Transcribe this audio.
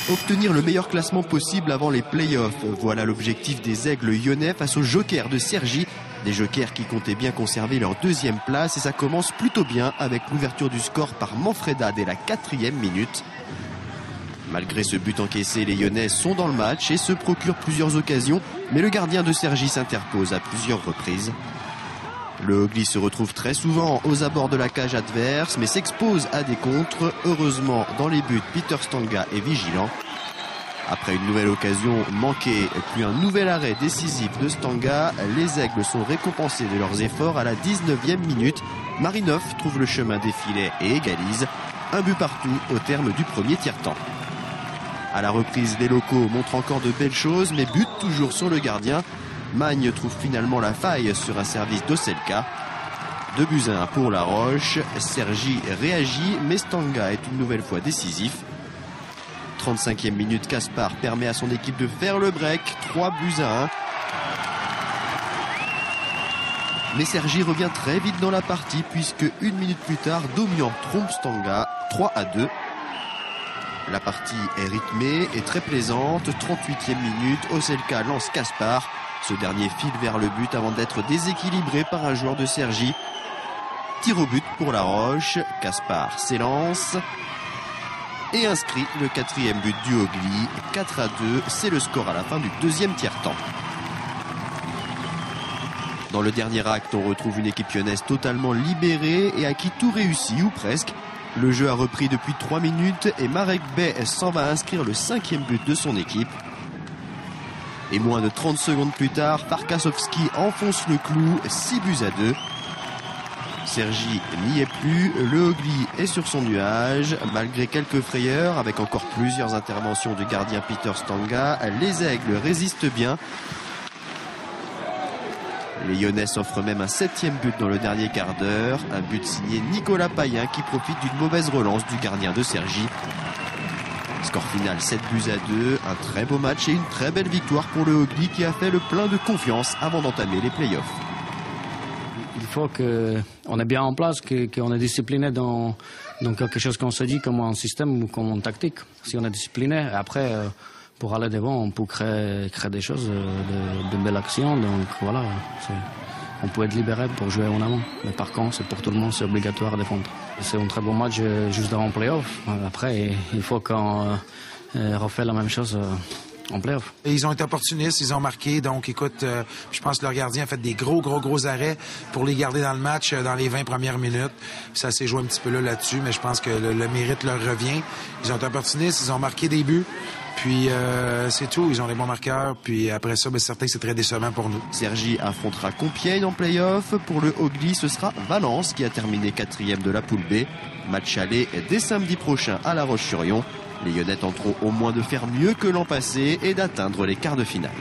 Obtenir le meilleur classement possible avant les playoffs. Voilà l'objectif des Aigles lyonnais face aux Jokers de Cergy. Des Jokers qui comptaient bien conserver leur deuxième place et ça commence plutôt bien avec l'ouverture du score par Manfreda dès la 4e minute. Malgré ce but encaissé, les Lyonnais sont dans le match et se procurent plusieurs occasions, mais le gardien de Cergy s'interpose à plusieurs reprises. Le Hogli se retrouve très souvent aux abords de la cage adverse, mais s'expose à des contres. Heureusement, dans les buts, Peter Stanga est vigilant. Après une nouvelle occasion manquée, puis un nouvel arrêt décisif de Stanga, les Aigles sont récompensés de leurs efforts à la 19e minute. Marinov trouve le chemin des filets et égalise. Un but partout au terme du premier tiers-temps. À la reprise, les locaux montrent encore de belles choses, mais butent toujours sur le gardien. Magne trouve finalement la faille sur un service d'Oselka. 2-1 pour La Roche. Cergy réagit, mais Stanga est une nouvelle fois décisif. 35e minute, Caspar permet à son équipe de faire le break. 3-1. Mais Cergy revient très vite dans la partie puisque une minute plus tard, Domian trompe Stanga. 3-2. La partie est rythmée et très plaisante. 38e minute, Oselka lance Caspar. Ce dernier file vers le but avant d'être déséquilibré par un joueur de Cergy. Tir au but pour La Roche. Caspar s'élance et inscrit le 4e but du Hogli. 4-2, c'est le score à la fin du deuxième tiers-temps. Dans le dernier acte, on retrouve une équipe lyonnaise totalement libérée et à qui tout réussit, ou presque. Le jeu a repris depuis 3 minutes et Marek Bey s'en va inscrire le 5e but de son équipe. Et moins de 30 secondes plus tard, Farkasovski enfonce le clou, 6-2. Cergy n'y est plus, le Hogli est sur son nuage. Malgré quelques frayeurs, avec encore plusieurs interventions du gardien Peter Stanga, les Aigles résistent bien. Les Lyonnais s'offrent même un 7e but dans le dernier quart d'heure. Un but signé Nicolas Payen qui profite d'une mauvaise relance du gardien de Cergy. Score final 7-2. Un très beau match et une très belle victoire pour le Hogli qui a fait le plein de confiance avant d'entamer les playoffs. Il faut qu'on est bien en place, qu'on est discipliné dans quelque chose qu'on se dit comme un système ou comme une tactique. Si on est discipliné, après, pour aller devant, on peut créer des choses, de belles actions. Donc voilà, on peut être libéré pour jouer en avant. Mais par contre, c'est pour tout le monde, c'est obligatoire de défendre. C'est un très bon match juste avant le playoff. Après, il faut qu'on refait la même chose en playoff. Ils ont été opportunistes, ils ont marqué. Donc, écoute, je pense que leur gardien a fait des gros arrêts pour les garder dans le match dans les 20 premières minutes. Puis ça s'est joué un petit peu là-dessus, mais je pense que le mérite leur revient. Ils ont été opportunistes, ils ont marqué des buts. Puis c'est tout, ils ont les bons marqueurs. Puis après ça, c'est certain que c'est très décevant pour nous. Cergy affrontera Compiègne en play-off. Pour le Hogli, ce sera Valence qui a terminé 4e de la poule B. Match aller dès samedi prochain à La Roche-sur-Yon. Les Lyonnais tenteront au moins de faire mieux que l'an passé et d'atteindre les quarts de finale.